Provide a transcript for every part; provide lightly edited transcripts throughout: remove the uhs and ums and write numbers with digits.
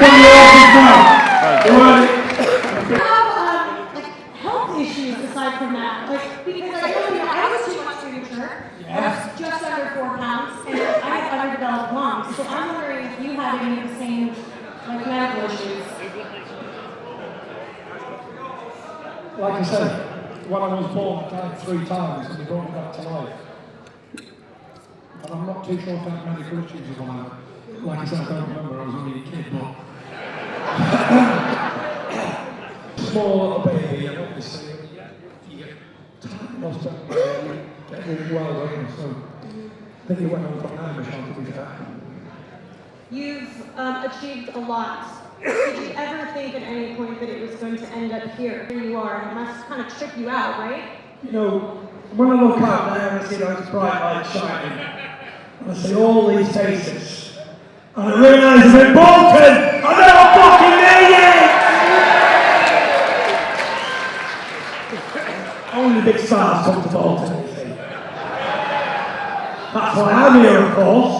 from the office now. Like health issues aside from that, like because I told you I was too much premature. I was just under 4 pounds, and I had underdeveloped lungs. So I'm wondering if you had any of the same like medical issues. Like I said, when I was born, I died 3 times, and they brought me back to life. And I'm not too sure if I had medical issues or whatever. Like I said, I don't remember, I was only a kid, but... Small little baby, and obviously, you get tired in hospital, you get really well done, so... I think you went on from there, Michelle, to be fair. You've achieved a lot. Did you ever think at any point that it was going to end up here? Here you are, and it must kind of trip you out, right? You know, when I look out there and I see those bright lights shining, and I see all these faces, and I realise I'm in Bolton! I'm not fucking there yet! Only the big stars come to Bolton, you see. That's why I'm here, of course.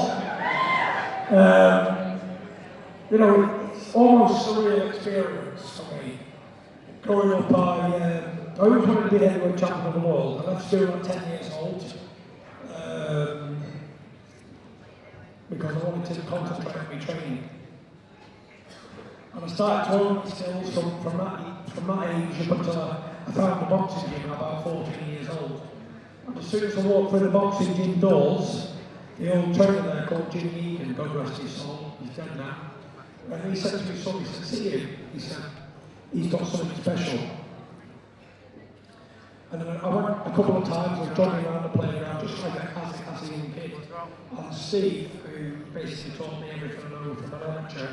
You know, it's almost a surreal experience for me. Growing up, I always wanted to be heavyweight champion of the world. I left school at 10 years old because I wanted to concentrate on my training. And I started to learn skills from that age up until I found the boxing gym at about 14 years old. And as soon as I walked through the boxing gym doors, the old trainer there called Jim Egan, God rest his soul, he's dead now. And he said to me, son, he said, see you. He said, he's got something special. And then I went a couple of times, I was jogging around the playground, just like as a young kid. And Steve, who basically taught me everything I know from an amateur,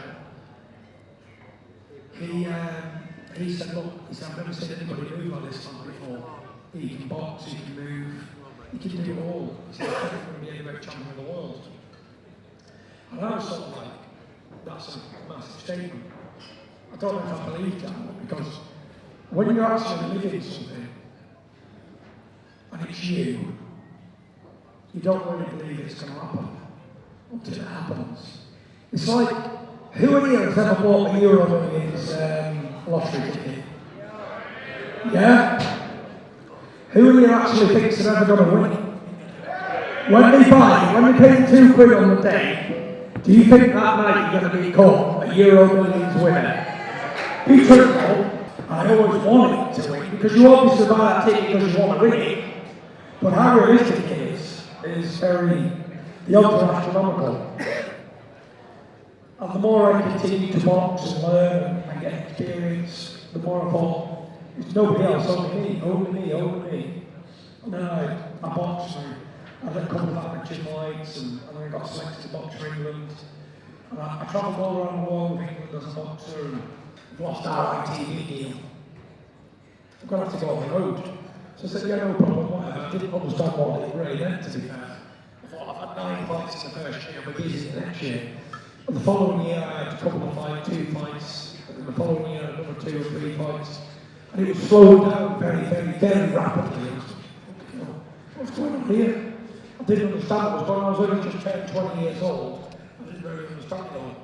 he said, look, he said, I've never seen anybody move like this one before. He can box, he can move, he can do it all. He said, I'm going to be a heavyweight champion of the world. And I was sort of like, that's a massive statement. I don't know if I believed that, because when you're actually living something, and it's you don't really believe it's going to happen until it happens. It's like, who in here has ever bought a Euro Millions lottery ticket? Yeah? Who in here actually thinks they're ever going to win it? When they pay 2 quid on the day, do you think that night you're going to be called a Euro Millions winner? Be truthful. I always wanted to win, because you obviously buy that ticket because you want to win it. But how realistic it is very, the odds are astronomical. And the more I continued to box and learn and get experience, the more I thought, it's nobody else, only me. And then I boxed, and I had a couple of amateur fights, and then I got selected to box for England. And I travelled all around the world with England as a boxer, and I've lost our TV deal. I'm going to have to go on the road. So I said, yeah, no problem, whatever. I didn't understand what it really meant, to be fair. I thought, I've had 9 fights in the first year, I'll be busy the next year. And the following year, I had a couple of fights, 2 fights. And the following year, another 2 or 3 fights. And it was slowing down very, very, very rapidly. I was like, what's going on here? I didn't understand what was going on. I was only just turned 20 years old. I didn't really understand it all.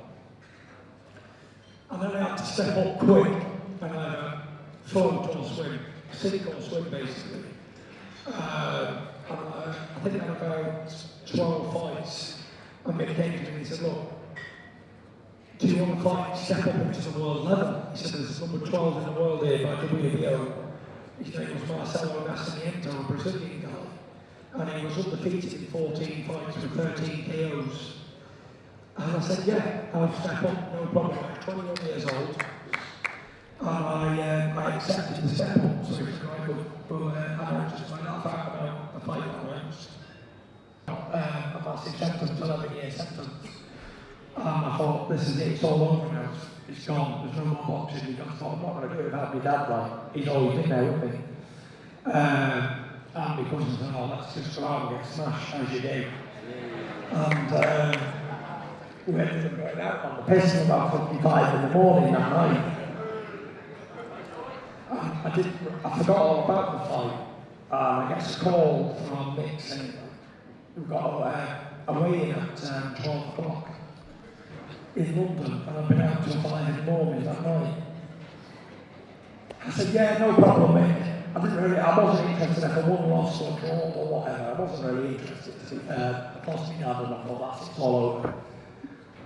And then I had to step up quick, and I float or swim. Sink or swim, basically. I think I had about 12 fights, and Mick came to me and he said, look, do you want to fight, step up into the world level? He said, there's number 12 in the world here by WBO. His name was Marcelo Nascimento, a Brazilian guy. And he was undefeated in 14 fights with 13 KOs. And I said, yeah, I'll step up, no problem. I was 21 years old. And I accepted the step up, so it was quite good. But I just found out about the fight announced. A massive sentence, 11-year sentence. And I thought, this is it, it's all over now. It's gone, there's no more boxing. I thought, I'm not going to do it without my dad, like, he's always been there with me. And because I said, oh, let's just go out and get smashed, as you do. And we ended up going out on the piss at about 55 in the morning that night. I forgot all about the fight. I get a call from Mick saying we've got a weigh-in at 12 o'clock. in London, and I've been out till 5 in the morning that night. I said, yeah, no problem, mate. I wasn't interested if I won, lost or drawn or whatever. I wasn't really interested to be fair. I tossed me down and I thought, that's all over.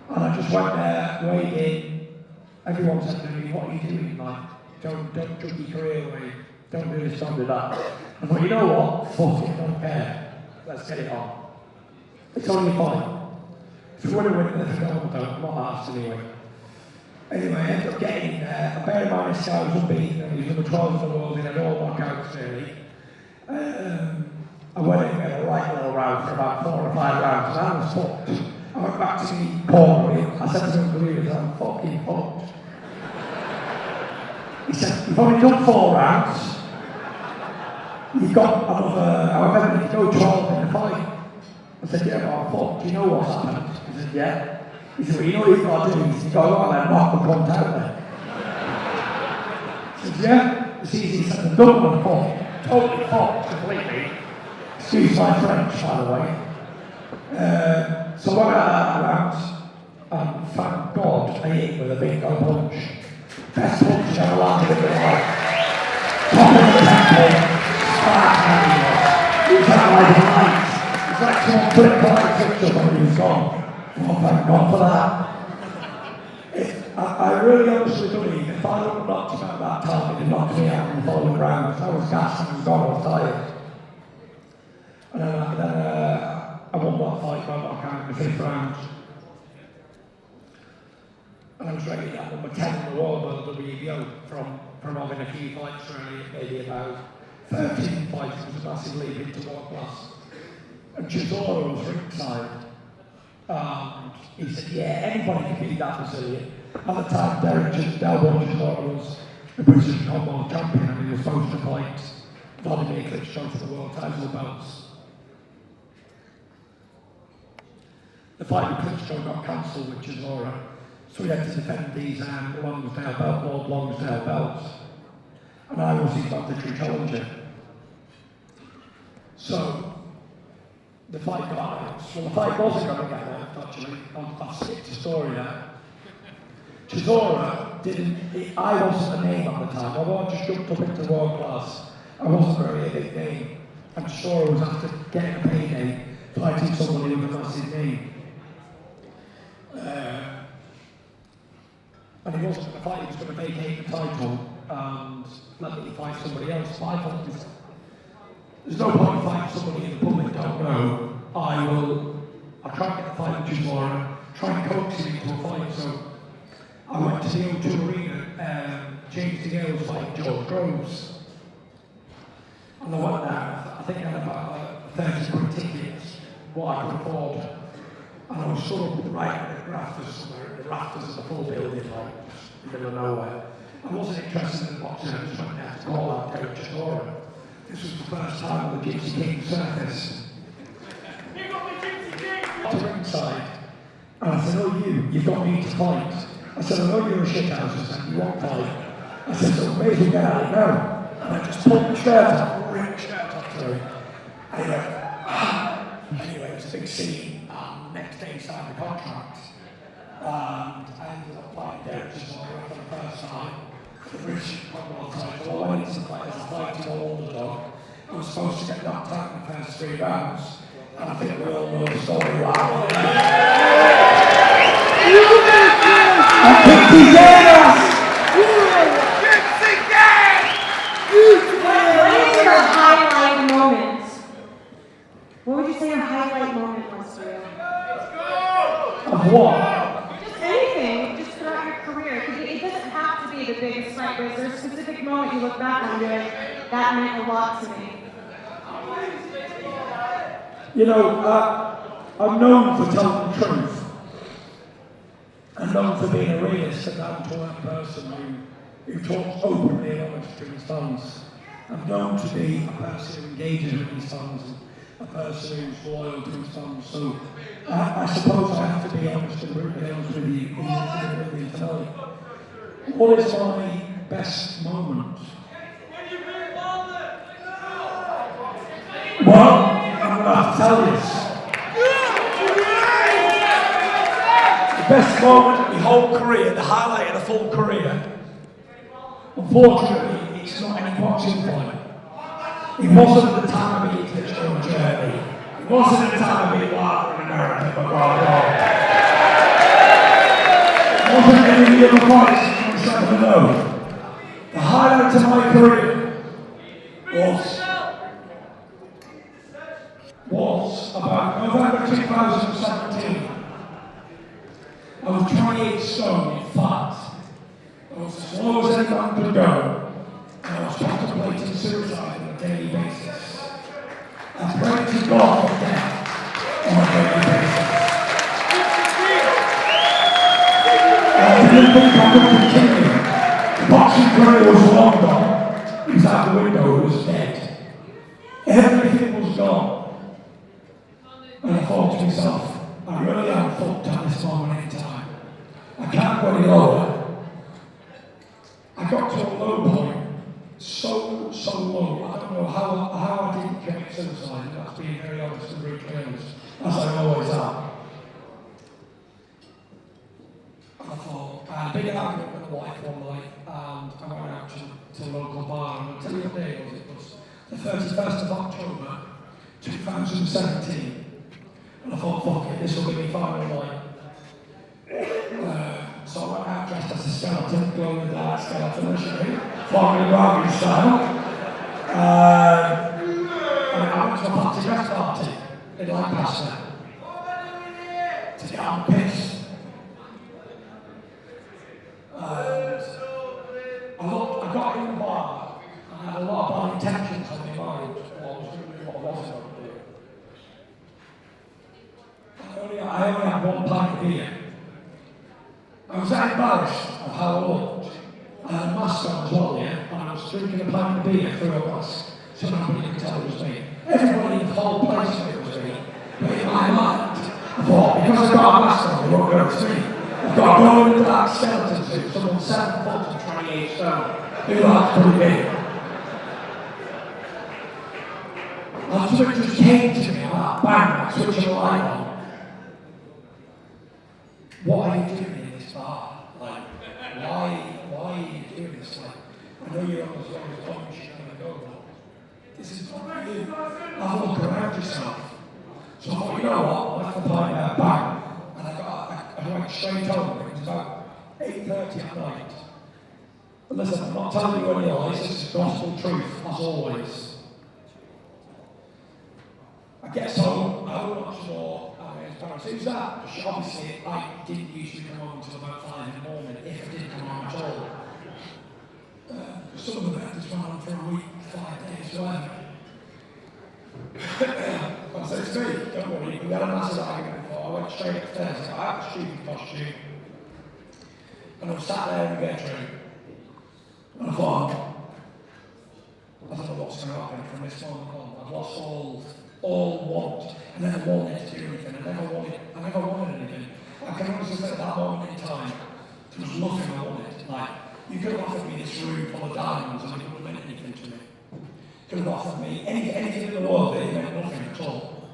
And I just went there, weighed in. Everyone said to me, what are you doing, like? Don't chuck your career away. Don't do this, don't do that. I thought, you know what? Fuck it, don't care. Let's get it on. It's only fine. If you want to win, let's go. I'm not asked anyway. Anyway, I ended up getting in there. And bear in mind, this guy was unbeaten, and he was number 12 in the world. He had all knockouts, really. I went in there a right little round for about 4 or 5 rounds, and I was fucked. I went back to the corner. I said to him, believe I'm fucking fucked. He said, you've only done 4 rounds. You've got another, however many to go, 12 in the fight. I said, yeah, but I'm fucked. Do you know what's happened? He said, yeah. He said, well, you know what you've got to do? He said, you've got to go out there and knock the cunt out there. I said, yeah. It's easy. He said, I'm done with the fuck. Totally fucked, completely. Excuse my French, by the way. So I went out that round, and thank God I hit him with a big go punch. Best punch I've ever landed in my life. Top of the temple, spark everywhere. He was out like a light. It's like someone put a polite picture when he was gone. Oh, thank God for that. I really honestly believe if I hadn't knocked him out that time, he'd have knocked me out in the following round. I was gassed, I was gone, I was tired. And then I won that fight by knockout in the 5th round. And I was rated at number 10 in the world by the WBO from having a few fights really, maybe about 13 fights. It was a massive leap into world class. And Chisora was ringside. And he said, yeah, anybody can beat that Brazilian. At the time, Delboy Chisora was the British combo champion, and he was supposed to fight Vladimir Klitschko for the world title belts. The fight with Klitschko got cancelled with Chisora, so he had to defend these Lonsdale belt, Lord Lonsdale belts. And I was his mandatory challenger. So, the fight got announced. Well, the fight wasn't going to get announced, actually. I'll skip the story now. Chisora I wasn't a name at the time. Although I just jumped up into world class, I wasn't really a big name. And Chisora was after getting a payday, fighting somebody with a massive name. And he wasn't going to fight, he was going to vacate the title and let me fight somebody else. But I thought, there's no point in fighting somebody in the public don't know. I'll try and get the fight with Chisora, try and coax him into a fight. So I went to the O2 Arena, James DeGale was fighting George Groves. And I went there, I think I had about 30 quid tickets, what I could afford. And I was sort of right at the rafters somewhere, the rafters of the full building, like, in the middle of nowhere. I wasn't interested in boxing, I just went there to call out Derek Chisora. This was the first time on the Gypsy King surface. You got the Gypsy King! To ringside. And I said, oh, you've got me to fight. I said, I know you're a shithouse. I said, you won't fight. I said, so may as well get at it now. And I just pulled the shirt off, ripped the shirt off to him. And he went, ah. Anyway, it was a big scene. Next day he signed the contract. And I ended up fighting Derek Chisora for the first time. The British Commonwealth title. I went into the fight as a fighting underdog. I was supposed to get knocked out in the first 3 rounds. And I think we all know the story well. I kicked his ass! What is your highlight moment? What would you say your highlight moment was for you? Of what? Just anything, just throughout your career. Because it doesn't have to be the biggest fight, but is there a specific moment you look back on and you're like, that meant a lot to me? You know, I'm known for telling the truth. I'm known for being a realist, a down-to-earth person who talks openly and honest to his fans. I'm known to be a person who engages with his fans, a person who's loyal to his fans. So I suppose I have to be honest and brutally honest with you tonight. What is my best moment? Well, I'm going to have to tell you. best moment of my whole career, the highlight of the full career. Unfortunately, it's not any boxing fight. It wasn't at the time of being Michelle Joy. It wasn't at the time of being Wilder in America, but rather it wasn't any of the other fights in 1970. The highlight of my career was about November 2017. I was 28 stone, in fact. I was as slow as anyone could go, and I was contemplating suicide on a daily basis. I prayed to God for death on a daily basis. I didn't think I could continue. The boxing career was long gone. He was out the window, he was dead. Everything was gone. And I thought to myself, I really am fucked at this moment in time. I can't go any lower. I got to a low point, so low. I don't know how I didn't commit suicide, and that's being very honest and brutally honest, as I always am. I thought, I had a big argument with the wife one night, and I went out to a local bar, and I'll tell you what day it was the 31st of October, 2017. And I thought, fuck it, this will be my final night. So I went out dressed as a skeleton, glow in the dark skeleton, as you do, farming Robbie style. And I went to a party dress party in Lancaster to get on the piss. And I got in the bar, and I had a lot of bad intentions on my mind, what I was going to do, what I wasn't going to do. I only had one pint of beer. I was that embarrassed of how I looked. I had a mask on as well, yeah, and I was drinking a pint of beer through a glass, so nobody could tell it was me. Everybody in the whole place knew it was me. But in my mind, I thought, because I've got a mask on, they won't know it's me. I've got to go in the dark skeleton suit, someone 7 foot and 28 stone. Who that's pretty big. And something just came to me, like bang, like switching the light on. What are you doing in this bar? Like, why are you doing this? Like, I know you're on the point you're going to go, but this is not for you. Have a look around yourself. So I thought, you know what? I left the pint there, bang. And I went straight home. It was about 8:30 at night. But listen, I'm not telling you any lies. This is gospel truth, as always. I get home, I don't watch more. Who's that? Because obviously I didn't usually come home until about 5 in the morning, if I did come home at all. Some of the vendors went on for a week, 5 days, whatever. I said, it's me, don't worry, we had a massive argument before. I went straight upstairs, I had a stupid costume. And I was sat there in the bedroom. And I thought, I don't know what's going to happen from this moment on. I've lost all want. I never wanted to do anything. I never wanted anything. I can honestly say at that moment in time, there was nothing I wanted. Like, you could have offered me this room full of diamonds and it wouldn't have meant anything to me. You could have offered me anything in the world, it meant nothing at all.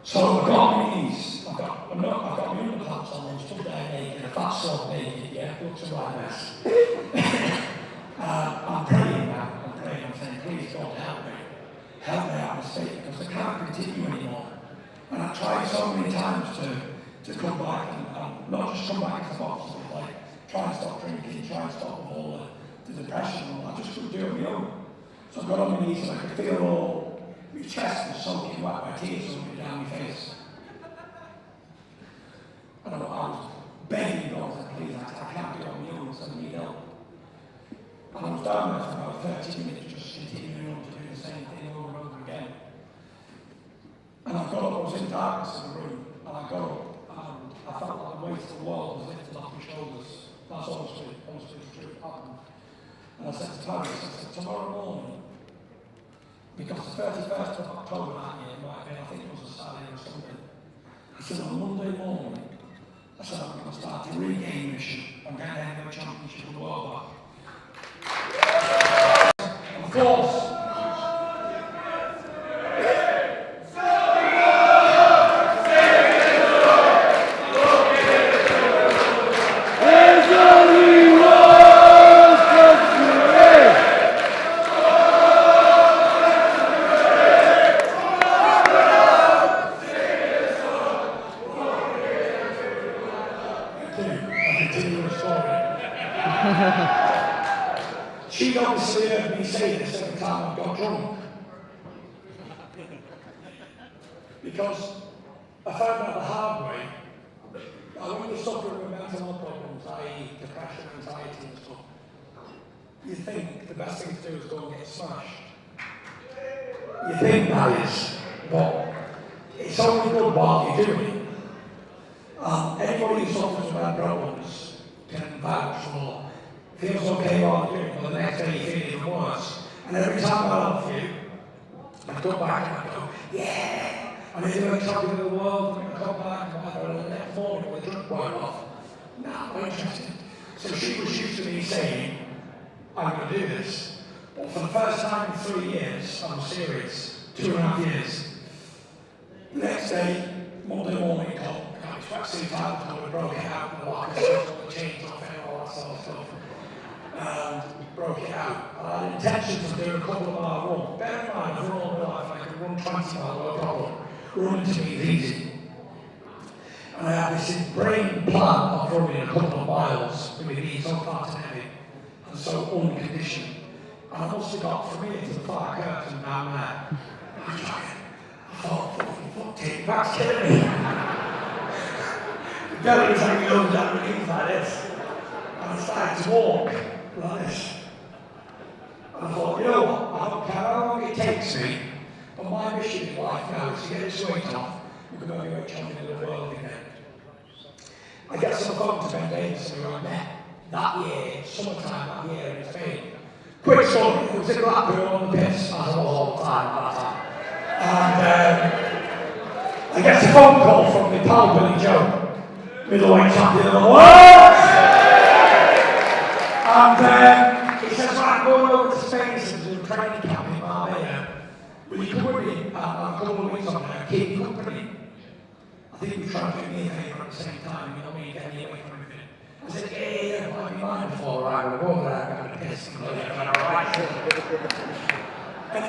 So I got my knees. I've got my underpants on, I'm stood there naked, a fat slot naked, yeah, looks a right mess. I'm praying now. I'm saying, please God help me. Help me out of the state because I can't continue anymore. And I've tried so many times to come back and not just come back to box, but like try and stop drinking, try and stop with all the depression and all. I just couldn't do it on my own. So I got on my knees and I could feel all my chest was soaking wet, my tears soaking down my face. And I was begging God, please, I can't do it on my own, so I need help. And I was down there for about 30 minutes just continuing on to do the same thing over and over again. And I got up, I was in darkness in the room, and I got up, and I felt like the weight of the world was lifted off my shoulders. That's honestly the truth happened. And I said to Paris, I said, tomorrow morning, because the 31st of October that year might have been, I think it was a Saturday or something. I said, on Monday morning, I said, I'm going to start a regain mission. I'm getting the heavyweight championship of the world back. Of course, She'd obviously heard me say this every time I got drunk. Because I found out the hard way that when you're suffering with mental health problems, i.e. depression, anxiety and stuff, you think the best thing to do is go and get smashed. You think that is, but it's only good while you're doing it. Anybody who suffers with mental problems can vouch for feels okay while you're doing it, but the next day you feel even worse. And every time I love you, I go back and I go, yeah! And if you're talking to the world, I'm going to come back and whatever, and the next morning when the drink went off, no, I'm not interested. So she was used to me saying, I'm going to do this. But for the first time in 3 years, I'm serious, 2.5 years. The next day, Monday morning, got my sweatsuit out, and we broke it out, and the locker stuff, all the chains off it, and all that sort of stuff. And broke it out. And I had intentions of doing a couple of mile runs. Bear in mind, for all my life, I could run 20 miles, no problem. Running to me is easy. And I had this brain plan of running a couple of miles with my knees so far and heavy and so unconditioned. And I must have got from here to the far curtain down there. I tried. I thought, fuck, take it back, killing me. The belly was hanging over down my knees like this. And I started to walk like this. And I thought, you know what, I don't care how long it takes me. But my mission in life now is to get this weight off and become a heavyweight champion of the world again. I get on the phone to Ben Davis who I met that year, summertime that year in Spain. Quick story, it was in Blackpool on the piss, as I was all the time at that time. And I get a phone call from my pal Billy Joe, middleweight champion of the world. And he says, right, I'm going over to Spain to do a training camp in Marbella. Will you come with me? I'm a couple of weeks on there, keep me company. I think you're trying to do me a favour at the same time, you know what I mean, get me away from everything. I said, yeah, I'll be mindful, right, we'll go over there, I'm going to piss and go there, alright. And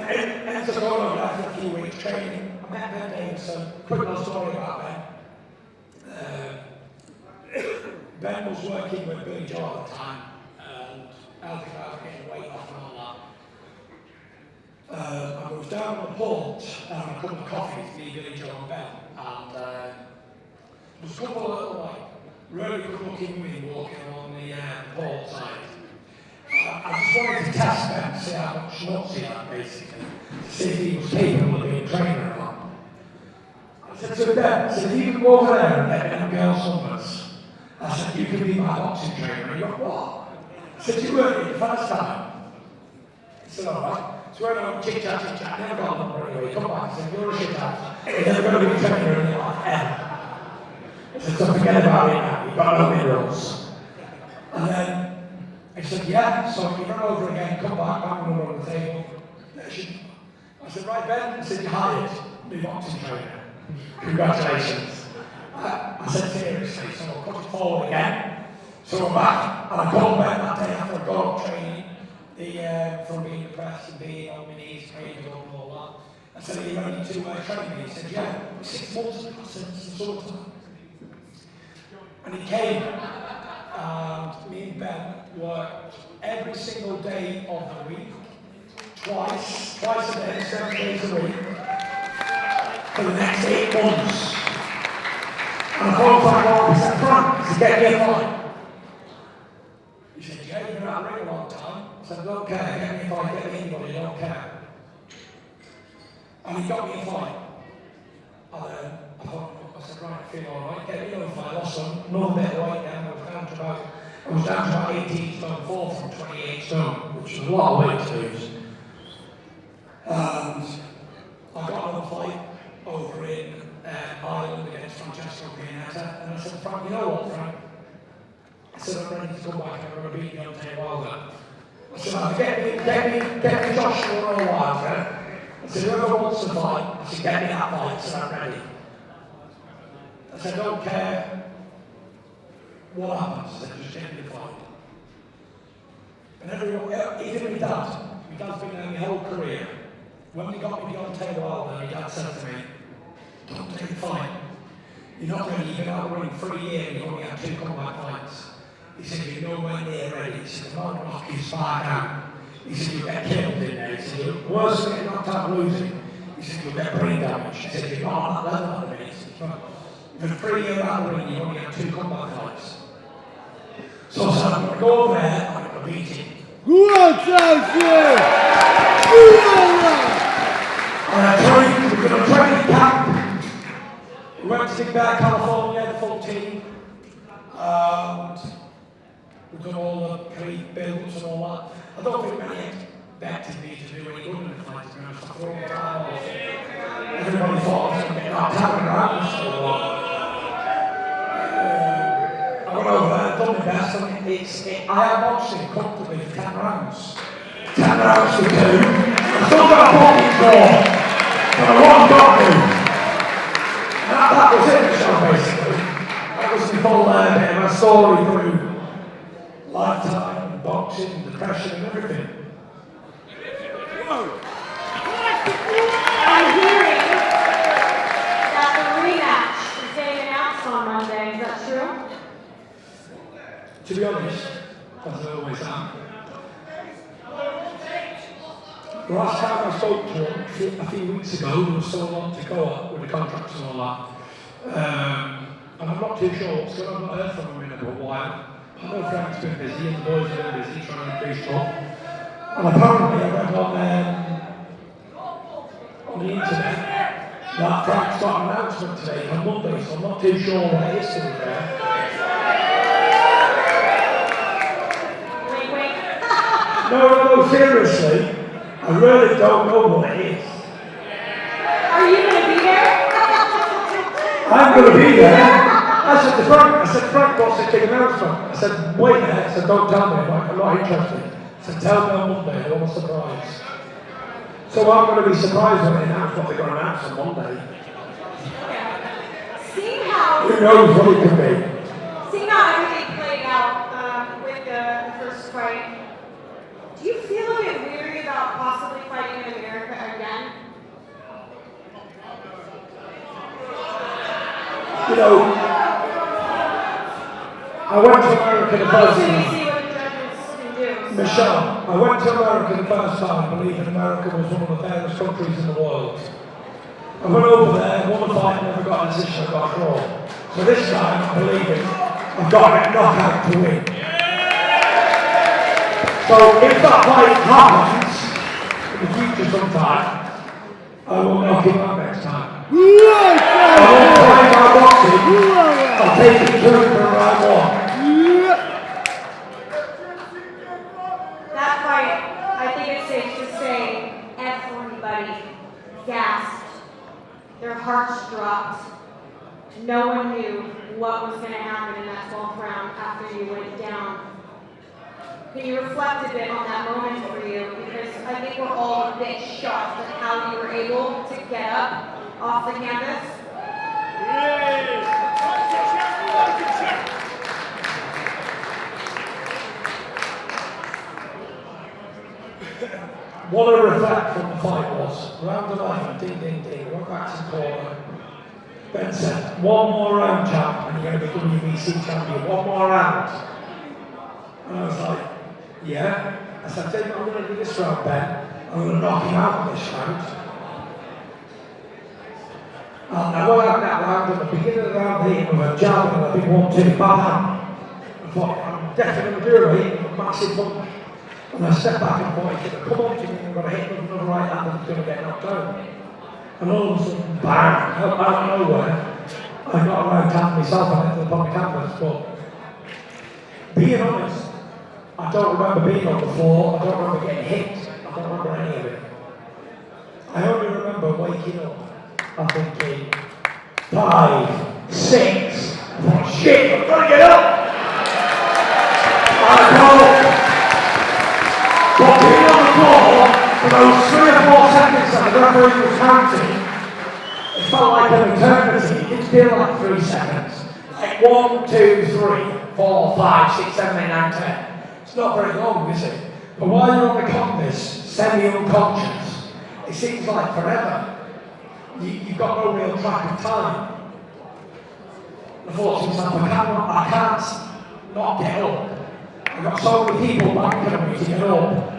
ends up going over there for a few weeks training. I met Ben Davidson, quick little story about Ben. Ben was working with Billy Joe at the time, and helping out getting weight off and all that. I was down on the port and had a cup of coffee with me, Billy Joe and Ben, and there was a couple of little, really good looking women walking along the port side. I just wanted to test Ben to see how much nuts he had, basically, to see if he was capable of being a trainer or not. I said to Ben, I said, if you can go over there and get them girl Saunders, I said, you can be my boxing trainer. And he went, what? I said, you weren't the first time. He said, alright. So we're going to chit-chat, never got a number anyway, come back, I said, you're a shit-house, you're never going to be a trainer in your life, ever. I said, so forget about it now, you've got no minerals. And then, I said, yeah, so he ran over again, come back, back number on the table. I said, right Ben, I said, you're hired, be boxing trainer. Congratulations. I said, seriously, so I'll put it forward again. So I'm back, and I called Ben that day after I got up training. From being depressed and being on my knees, praying and all that. I said, are you ready to train me? He said, yeah, 6 months since the summertime. And he came, and me and Ben worked every single day of the week, twice a day, 7 days a week, for the next 8 months. And I called Frank, he said, Frank, to get me a fight. He said, yeah, you've been out of the ring a long time. I said, I don't care, get me a fight, get me anybody, I don't care. And he got me a fight. And then I said, right, I feel alright, get me another fight. I lost another bit of weight then, I was down to about 18 stone 4 from 28 stone, which is a lot of weight to lose. And I got another fight over in Ireland against Francesco Pianetta. And I said, Frank, you know what, Frank? I said, I'm ready to come back and I'm going to beat Deontay Wilder. I said, get me Joshua or Wilder. I said, whoever wants to fight, I said, get me that fight, I said, I'm ready. I said, I don't care what happens, I said, just get me the fight. And everyone, even my dad's been there my whole career. When we got me Deontay Wilder, my dad said to me, don't take the fight. You're not ready, you've been out of the ring for a year and you've only had 2 combat fights. He said, you're nowhere near ready. He said, if I knock you far down, he said, you'll get killed in there. He said, you're worse than getting knocked out losing. He said, you'll get brain damage. He said, you're not on that level at the minute. He said, for 3 years out of the ring, you've only had 2 combat fights. So I said, I'm going to go over there, I'm going to beat him. Go on, Tyson! And I trained, we're going to train camp. We went to Big Bear, California, the full team. And we've done all the pre-builds and all that. I don't think many expected me to do any good in the fight, to be honest. I thought the time off. Everybody thought I was going to get knocked out and around and so on. I went over there, done my best, and I have watched it comfortably for 10 rounds. 10 rounds to 2. I still got a pocket draw, but I won't got to. That was it, Michelle, basically. That was the whole bit of my story through lifetime and boxing, depression and everything. I'm hearing that the rematch is getting announced on Monday. Is that true? To be honest, as I always am. The last time I spoke to him, a few weeks ago, there was so long to go up with the contracts and all that. And I'm not too sure what's going on. I've not heard from him in a while. I know Frank's been busy and the boys have been busy trying to increase stuff. And apparently I read on the internet that Frank's got an announcement today on Monday, so I'm not too sure what it is to be fair. Wait. No, seriously. I really don't know what it is. Are you going to be there? I'm going to be there. I said to Frank, what's the big announcement? I said, wait there. I said, don't tell me, I'm not interested. I said, tell me on Monday, I want a surprise. So I'm going to be surprised when they announce what they're going to announce on Monday. Seeing how... Who knows what it could be? Seeing how everything played out with the first fight, do you feel a bit weary about possibly fighting in America again? You know, I went to America the first Obviously, we time. see what the judges can do. So. Michelle, I went to America the first time, believing America was one of the fairest countries in the world. I went over there, won a fight, never got a decision, I got a draw. So this time, I'm believing I've got a knockout to win. So if that fight happens in the future sometime, I will knock him out next time. I won't try my boxing, I'll take him to him for round 1. That fight, I think it's safe to say, everybody gasped. Their hearts dropped. No one knew what was going to happen in that 12th round after you went down. Can you reflect a bit on that moment for you? Because I think we're all a bit shocked at how you were able to get up off the canvas. What I reflect from the fight was, round 11, ding, ding, ding, went back to the corner. Ben said, one more round, champ, and you're going to be WBC champion, one more round. And I was like, yeah. I said, I think I'm going to do this round, Ben. I'm going to knock him out in this round. And I went out that round, at the beginning of the round, hit him with a jab and a big 1-2, bam. I thought, I'm definitely going to do it, hit him with a massive punch. And I stepped back and thought, he's going to come on to me and I'm going to hit him with another right hand and he's going to get knocked out. And all of a sudden, bang, out of nowhere, I got a right hand myself and ended up on the canvas. But being honest, I don't remember being on the floor, I don't remember getting hit, I don't remember any of it. I only remember waking up and thinking, 5, 6, I thought, shit, I've got to get up! I know. But being on the floor for those 3 or 4 seconds that the referee was counting, it felt like an eternity. It didn't feel like 3 seconds. Like 1, 2, 3, 4, 5, 6, 7, 8, 9, 10. It's not very long, is it? But while you're on the canvas, semi-unconscious, it seems like forever. You've got no real track of time. I thought to myself, I can't not get up. I've got so many people banking on me to get up.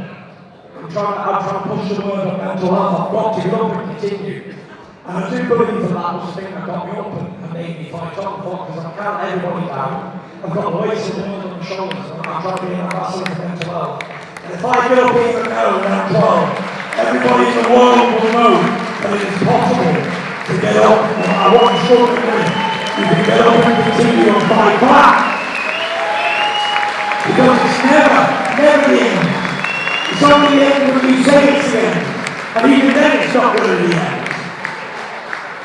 I'm trying to push the word on mental health. I've got to get up and continue. And I do believe that was the thing that got me up and made me fight on because I can't let everybody down. I've got the weight of the world on my shoulders and I'm trying to be an ambassador for mental health. And if I get up even now when I'm 12, everybody in the world will know that it is possible to get up. And I want to show you you can get up and continue and fight back. Because it's never the end. It's only the end when you say it's the end. And even then it's not really the end.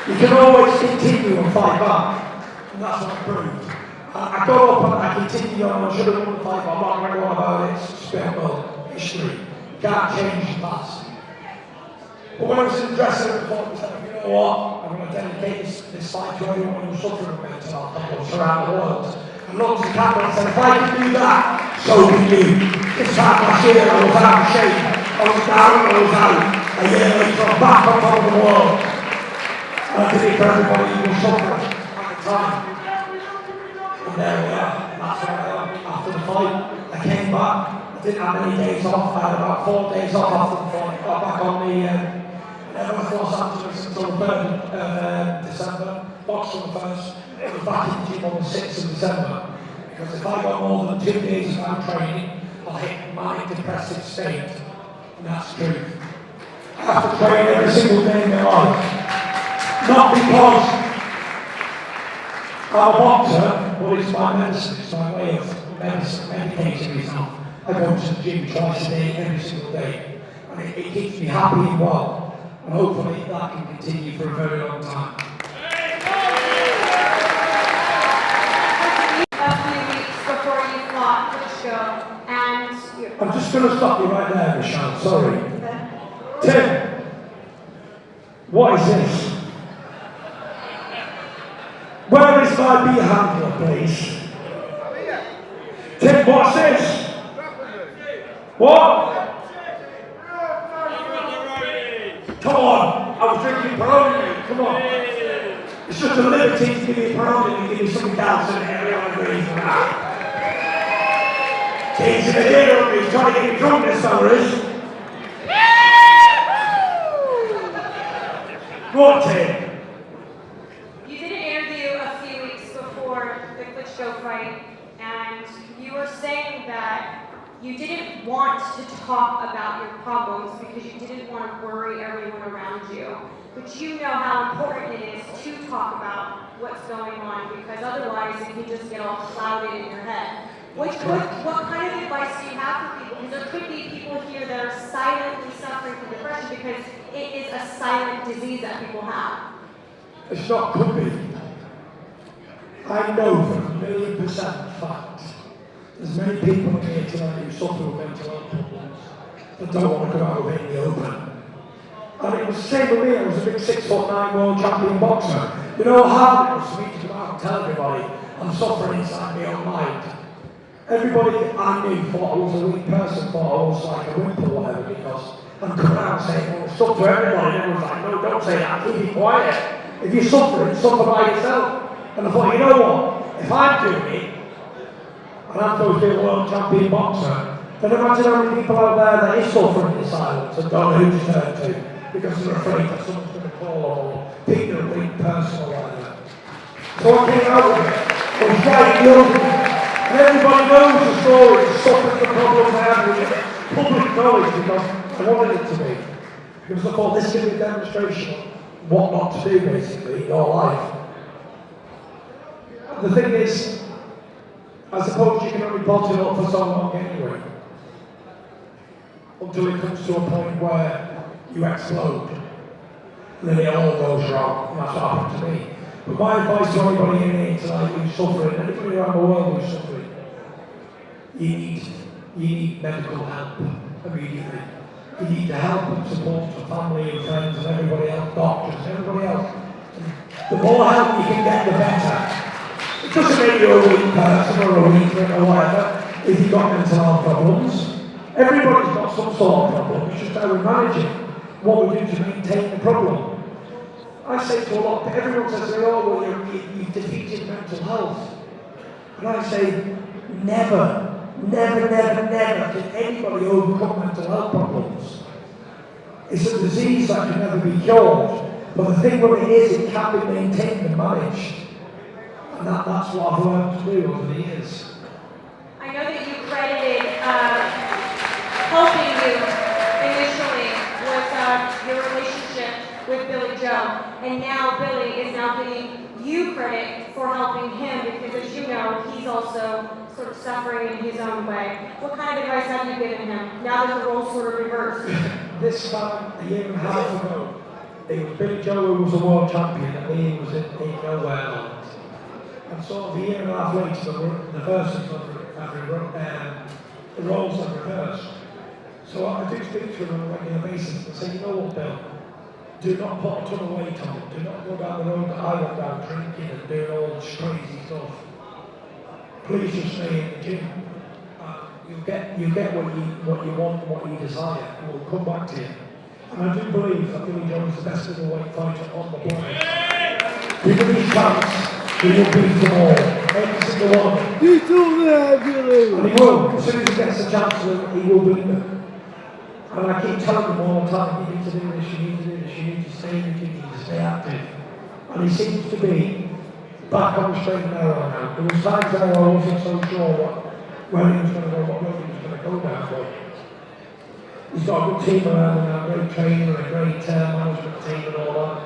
You can always continue and fight back. And that's what I proved. I got up and I continued on. I should have won the fight, but I'm not going to go on about it. It's spent well, history. You can't change the past. But when I was in the dressing room, I thought, you know what? I'm going to dedicate this fight to everyone who's suffering from mental health problems around the world. I looked at the camera and said, if I can do that, so can you. This time last year, I was out of shape. I was down and I was out. A year later, I'm back on top of the world. And I did it for everybody who was suffering at the time. And there we are. That's where I am. After the fight, I came back. I didn't have many days off. I had about 4 days off after the fight. I got back on the never before Saunders until the 3rd of December. Boxed on the 1st. I was back in the gym on the 6th of December. Because if I got more than 2 days without training, I'll hit my depressive state. And that's true. I have to train every single day in my life. Not because I'm a boxer, but it's my medicine, it's my way of medicating myself. I go to the gym twice a day, every single day. And it keeps me happy and well. And hopefully that can continue for a very long time. Before you fought for the show, and I'm just going to stop you right there, Michelle. Sorry. Tim, what is this? Where is my beer handler, please? Tim, what's this? What? Come on, I was drinking Peroni, come on. It's just a liberty to give me a Peroni and give me something else in the area I agree for that. Teasing the deer on me, he's trying to get me drunk this summer, is. Go on, Tim. you did an interview a few weeks before the Klitschko fight, and you were saying that you didn't want to talk about your problems because you didn't want to worry everyone around you. But you know how important it is to talk about what's going on because otherwise it can just get all clouded in your head. What kind of advice do you have for people? Because there could be people here that are silently suffering from depression because it is a silent disease that people have. It's not could be. I know for 1,000,000% fact there's many people here tonight who suffer with mental health problems that don't want to go out in the open. And it was the same with me. I was a big 6'9" world champion boxer. You know how hard it was for me to go out and tell everybody I'm suffering inside my own mind. Everybody I knew thought I was a weak person, thought I was like a wimp or whatever because I'm coming out saying, well, stuff to everybody. And everyone's like, no, don't say that, keep it quiet. If you're suffering, suffer by yourself. And I thought, you know what? If I'm doing it, and I'm supposed to be a world champion boxer, then imagine how many people out there that is suffering in silence and don't know who to turn to because they're afraid that someone's going to call or think they're a weak person or whatever. So I came out with it. I was right in the open. And everybody knows the story, the suffering, the problems I have with it. Public knowledge because I wanted it to be. Because I thought this could be a demonstration of what not to do basically in your life. And the thing is, I suppose you can only bottle it up for so long anyway. Until it comes to a point where you explode. And then it all goes wrong. And that's what happened to me. But my advice to anybody in here tonight who's suffering, anybody around the world who's suffering, you need medical help immediately. You need the help and support of family and friends and everybody else, doctors, everybody else. And the more help you can get, the better. It doesn't make you a weak person or a weak or whatever if you've got mental health problems. Everybody's got some sort of problem, it's just how we manage it, what we do to maintain the problem. I say to a lot of everyone says, oh, well, you've defeated mental health. And I say, never did anybody overcome mental health problems. It's a disease that can never be cured. But the thing with it is, it can be maintained and managed. And that's what I've learned to do over the years. I know that you credited helping you initially was your relationship with Billy Joe. And now Billy is now giving you credit for helping him because, as you know, he's also sort of suffering in his own way. What kind of advice have you given him now that the roles sort of reversed? This time, a year and a half ago, it was Billy Joe who was a world champion and he was in nowhere land. And sort of a year and a half later, the versions of the roles have reversed. So I do speak to him on a regular basis and say, you know what, Bill? Do not put a ton of weight on it. Do not go down the road that I went down drinking and doing all this crazy stuff. Please just stay in the gym. You get what you want and what you desire. It will come back to you. And I do believe that Billy Joe is the best middleweight fighter on the planet. Give him his chance, he will beat them all. Every single one. You too there, Billy. And he will. As soon as he gets the chance, he will beat them. And I keep telling him all the time, you need to do this, you need to do this, you need to stay in the gym, you need to stay active. And he seems to be back on the straight and narrow now. There was times where I wasn't so sure where he was going to go, what road he was going to go down for. He's got a good team around him now, a great trainer, a great management team and all that.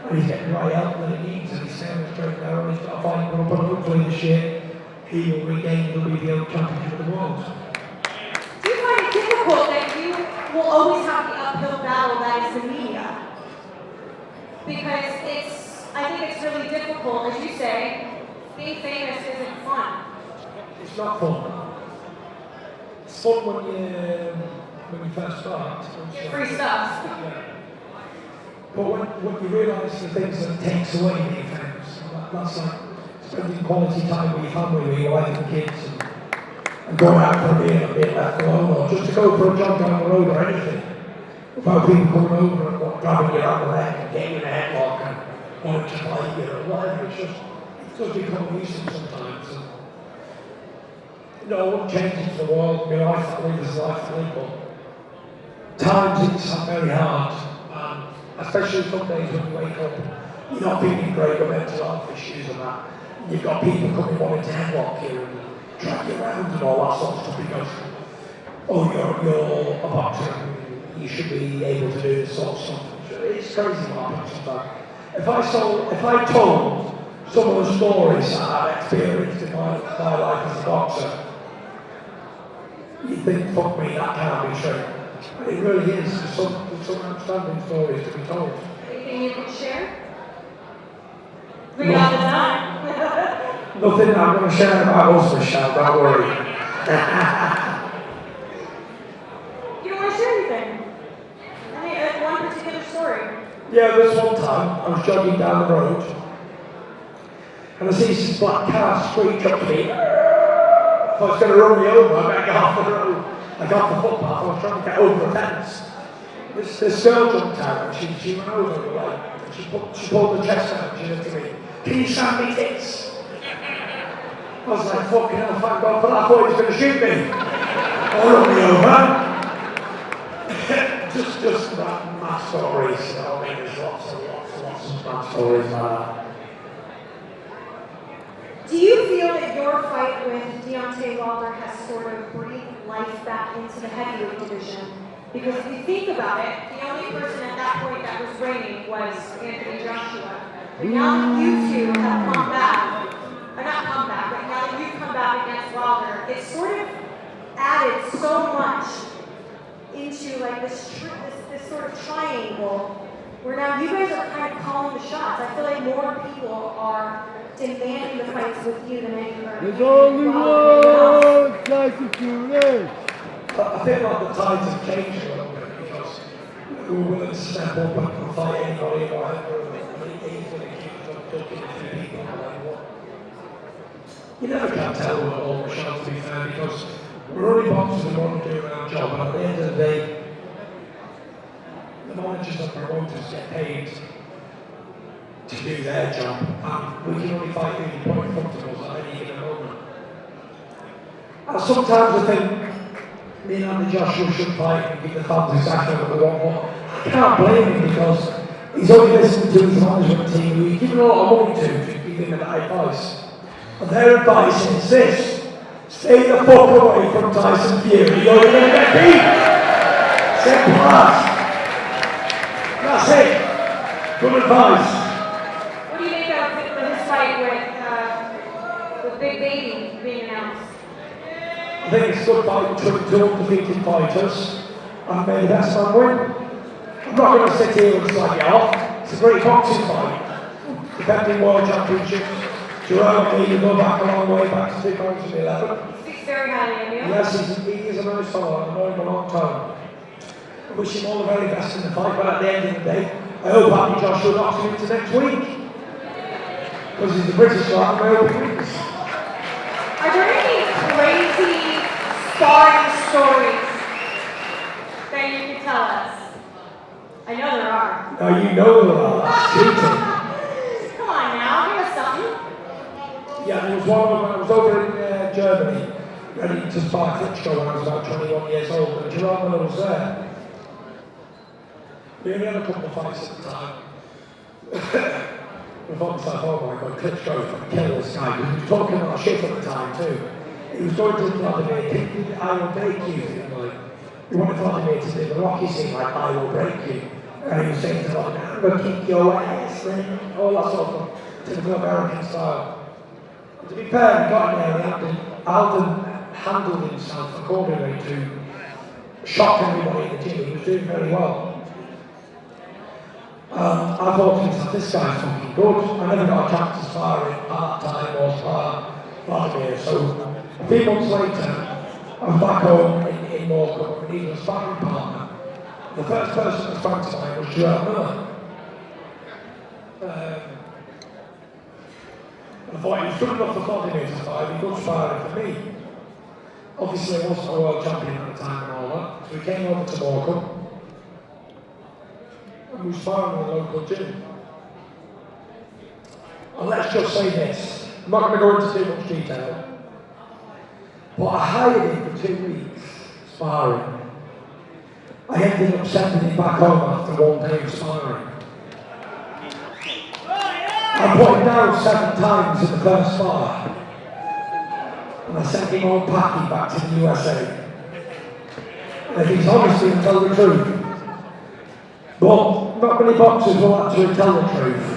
And he's getting the right help that he needs, and he's staying on the straight and narrow, and he's got a fight coming up, and hopefully this year he will regain the WBO championship of the world. Do you find it difficult that you will always have the uphill battle that is the media? Because I think it's really difficult, as you say, being famous isn't fun. It's not fun. It's fun when you first start. Free stuff. Yeah. But when you realise the things that it takes away being famous, that's like spending quality time with your family, with your wife and kids, and going out for a beer and being left alone, or just to go for a jog down the road or anything, without people coming over and grabbing you out the leg and getting you in a headlock and wanting to fight you or whatever. It does become abusive sometimes. And, what changes the world. My life I live is life I live, but times it's very hard. Especially some days when you wake up, you're not feeling great with mental health issues and that. You've got people coming wanting to headlock you and drag you around and all that sort of stuff because, you're a boxer and you should be able to do this sort of stuff. It's crazy what happens sometimes. If I told some of the stories that I've experienced in my life as a boxer, you'd think, fuck me, that can't be true. And it really is. There's some outstanding stories to be told. Anything you can share? We got the time. Nothing that I'm going to share about us, Michelle, don't worry. You don't want to share anything? One particular story. Yeah, this one time, I was jogging down the road, and I see this black car screech up to me. If I was going to run me over, I better get off the road. I got off the footpath, I was trying to get over a fence. This girl jumped out, and she went over the way. She pulled the chest out, she said to me, "Can you stand me tits?" I was like, fucking hell, thank God for that, I thought he was going to shoot me. Or run me over. just that mad stories, you know what I mean? There's lots of mad stories like that. Do you feel that your fight with Deontay Wilder has sort of breathed life back into the heavyweight division? Because if you think about it, the only person at that point that was reigning was Anthony Joshua. But now that you two have come back, or not come back, but now that you've come back against Wilder, it's sort of added so much into like this sort of triangle where now you guys are kind of calling the shots. I feel like more people are demanding the fights with you than any other. There's only one Tyson Fury. I feel like the tides have changed a little bit because we were willing to step up and fight anybody or easily accused of ducking a few people. You never can tell with all the shots, to be fair, because we're only boxers who want to do our job, and at the end of the day, the managers and promoters get paid to do their job, and we can only fight who you point in front of us at any given moment. And sometimes I think me and Andy Joshua should fight and give the fans exactly what they want, but I can't blame him because he's only listening to his management team who he's given a lot of money to give him that advice. And their advice is this: stay the fuck away from Tyson Fury, you're going to get beat! Simple as. That's it. Good advice. What do you think of his fight with Big Baby being announced? I think it's a good fight between two undefeated fighters, and may the best man win. I'm not going to sit here and slag it off. It's a great boxing fight. Defending world championships. Jerome and me go back a long way, back to 2011. Speaks very highly of you. Yes, he is a nice fellow. I've known him a long time. I wish him all the very best in the fight, but at the end of the day, I hope Andy Joshua knocks him into next week. Because he's the British guy, and I hope he wins. Are there any crazy sparring stories that you can tell us? I know there are. Now you know there are. That's cheating. Come on now, give us something. Yeah, there was one when I was over in Germany, ready to spar Klitschko when I was about 21 years old, and Jerome Miller was there. We only had a couple of fights at the time. I thought to myself, oh my God, Klitschko's going to kill this guy. He was talking about shit at the time too. He was going to Vladimir, I will break you. He wanted Vladimir to do the Rocky scene, like, I will break you. And he was saying to Vladimir, I'm going to kick your ass, man. All that sort of typical American style. And to be fair, he got in there and Alden handled himself accordingly to shock everybody in the gym. He was doing very well. I thought to myself, this guy's fucking good. I never got a chance to spar him part-time or spar Vladimir. So a few months later, I'm back home in Morecambe and he was a sparring partner. The first person that sprang to mind was Jerome Miller. I thought he was good enough for Vladimir to spar, he'd be good sparring for me. Obviously I wasn't a world champion at the time and all that, so we came over to Morecambe. And we were sparring in a local gym. And let's just say this, I'm not going to go into too much detail, but I hired him for 2 weeks, sparring. I ended up sending him back home after 1 day of sparring. I put him down 7 times in the first spar. And I sent him home packing back to the USA. And if he's honest, he'll tell the truth. But not many boxers will actually tell the truth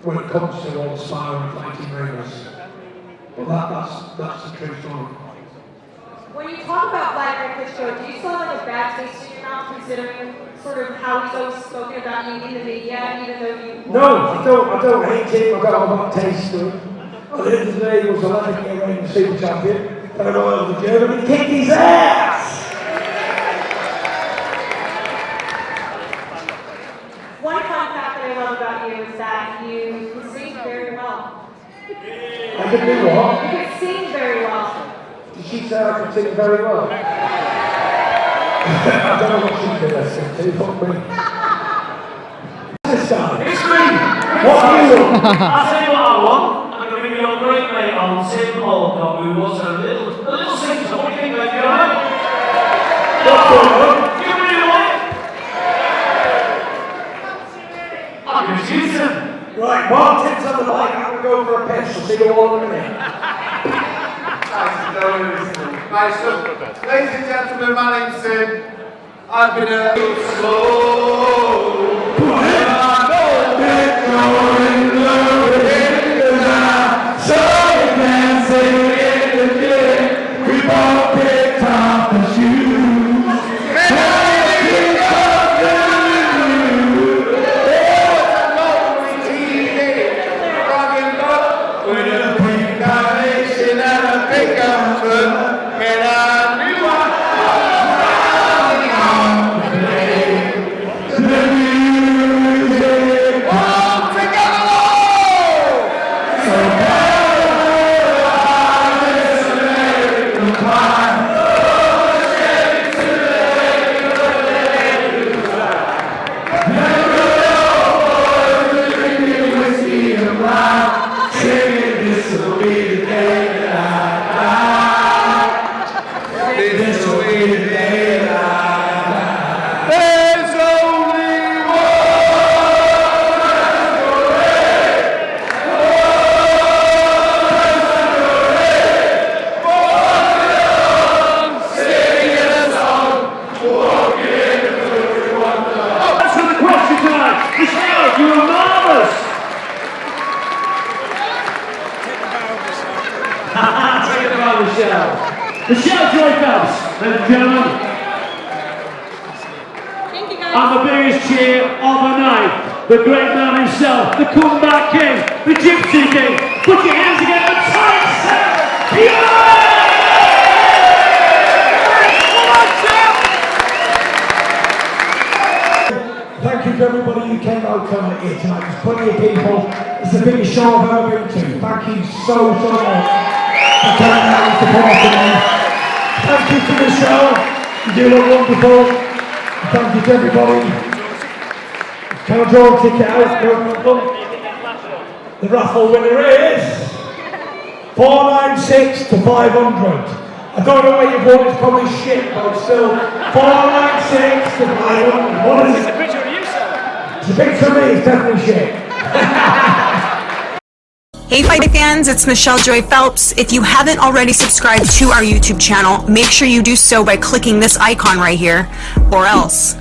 when it comes to all the sparring and fighting rumors. But that's the true story. When you talk about Vladimir Klitschko, do you still have like a bad taste in your mouth considering sort of how he's always spoken about you in the media, even though you... No, I don't hate him, I don't have a bad taste to him. At the end of the day, he was 11-year reigning super champion, and I went over to Germany and kicked his ass! One fun fact that I love about you is that you can sing very well. I can do what? You can sing very well. Did she say I can sing very well? I don't know what she's been listening to, fuck me. This guy. It's me! What do you want? I'll tell you what I want. I'm going to bring your great mate on, Tim Alcott, who was a little singer. What do you think, mate? You alright? What's going on? You really want it? I can shoot him. Right, Martin's on the mic, I'm going to go for a piss. I'll see you all in a minute. Right, so, ladies and gentlemen, my name's Tim. I've been a slow. Baby and the biggest cheer of the night, the great man himself, the comeback king, the gypsy king. Put your hands together for Tyson Fury! Thank you to everybody who came out here tonight. There's plenty of people. It's the biggest show I've ever been to. Thank you so much for coming out and supporting me. Thank you to Michelle. You do look wonderful. Thank you to everybody. Can I draw a ticket out? The raffle winner is 496 to 500. I don't know what you've won, it's probably shit, but it's still 496 to 500. What is it? It's a picture of me, it's definitely shit. Hey fight fans, it's Michelle Joy Phelps. If you haven't already subscribed to our YouTube channel, make sure you do so by clicking this icon right here, or else.